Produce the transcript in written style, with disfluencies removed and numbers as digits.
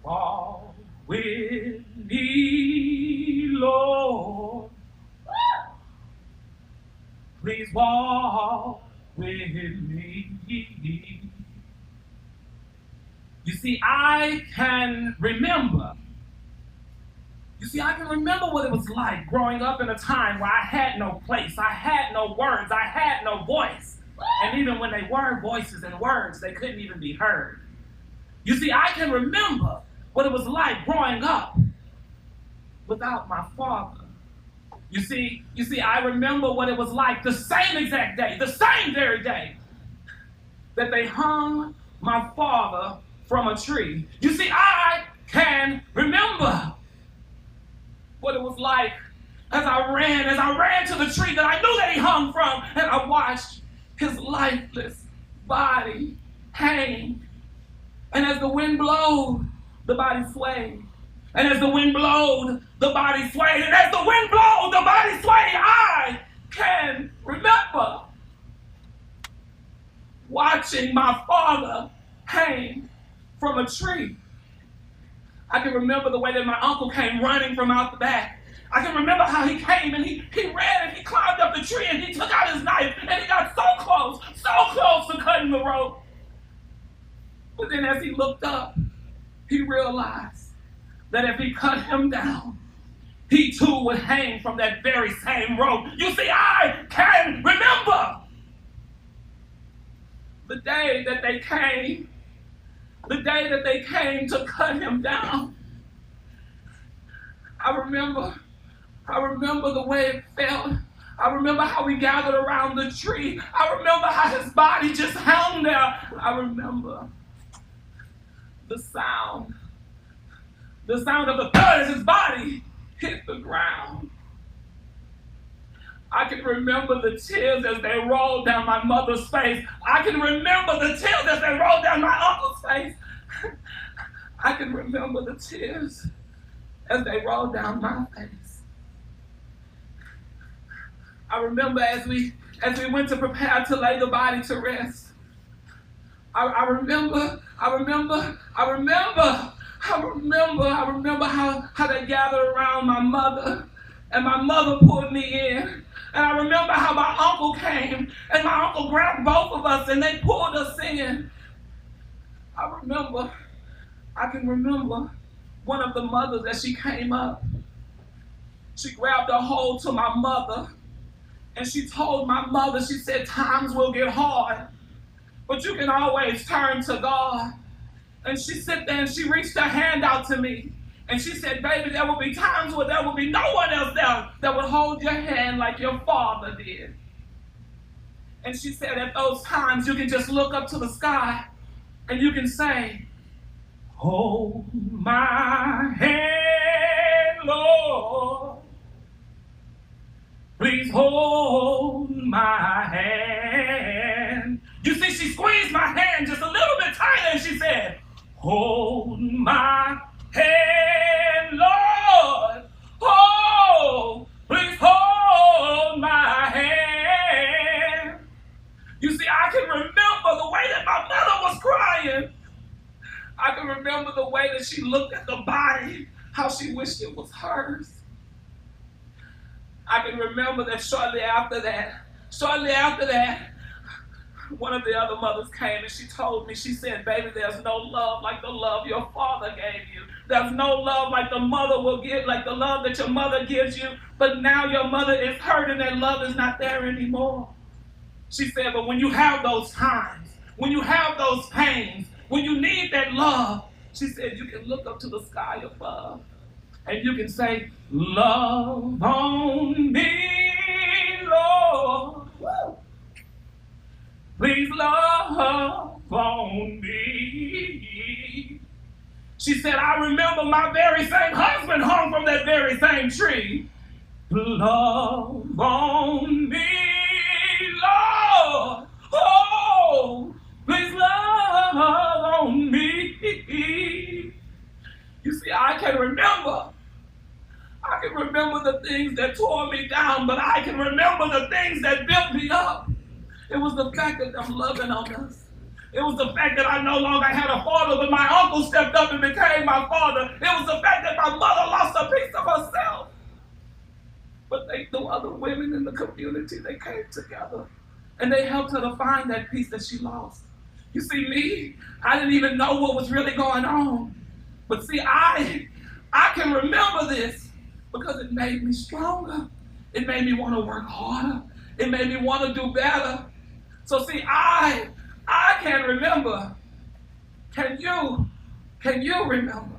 Walk with me, Lord. Please walk with me. You see, I can remember. I can remember what it was like growing up in a time where I had no place, I had no words, I had no voice. And even when they were voices and words, they couldn't even be heard. You see, I can remember what it was like growing up without my father. You see, I remember what it was like the same exact day, the same very day that they hung my father from a tree. You see, I can remember what it was like as I ran to the tree that I knew that he hung from, and I watched his lifeless body hang. And as the wind blowed, the body swayed. And as the wind blowed, the body swayed. And as the wind blowed, the body swayed. I can remember watching my father hang from a tree. I can remember the way that my uncle came running from out the back. I can remember how he came and he ran and he climbed up the tree and he took out his knife and he got so close to cutting the rope. But then as he looked up, he realized that if he cut him down, he too would hang from that very same rope. You see, I can remember the day that they came to cut him down. I remember the way it felt. I remember how we gathered around the tree. I remember how his body just hung there. I remember the sound of the thud as his body hit the ground. I can remember the tears as they rolled down my mother's face. I can remember the tears as they rolled down my uncle's face. I can remember the tears as they rolled down my face. I remember as we went to prepare to lay the body to rest. I remember how they gathered around my mother, and my mother pulled me in. And I remember how my uncle came, and my uncle grabbed both of us, and they pulled us in. I can remember one of the mothers as she came up. She grabbed a hold to my mother, and she told my mother, she said, times will get hard, but you can always turn to God. And she sat there and she reached her hand out to me. And she said, baby, there will be times where there will be no one else there that would hold your hand like your father did. And she said, at those times, you can just look up to the sky and you can say, hold my hand, Lord. Please hold my hand. You see, she squeezed my hand just a little bit tighter and she said, hold my hand, Lord. Oh, please hold my hand. You see, I can remember the way that my mother was crying. I can remember the way that she looked at the body, how she wished it was hers. I can remember that shortly after that, one of the other mothers came and she told me, she said, baby, there's no love like the love your father gave you. There's no love like the mother will give, like the love that your mother gives you. But now your mother is hurt and that love is not there anymore. She said, but when you have those times, when you have those pains, when you need that love, she said, you can look up to the sky above and you can say, love on me, Lord. Woo. Please love on me. She said, I remember my very same husband hung from that very same tree. Love on me, Lord. Oh, please love on me. You see, I can remember the things that tore me down, but I can remember the things that built me up. It was the fact that them loving on us. It was the fact that I no longer had a father, but my uncle stepped up and became my father. It was the fact that my mother lost a piece of herself. But the other women in the community, they came together and they helped her to find that piece that she lost. You see, me, I didn't even know what was really going on. But see, I can remember this because it made me stronger. It made me want to work harder. It made me want to do better. So see, I can remember. Can you remember?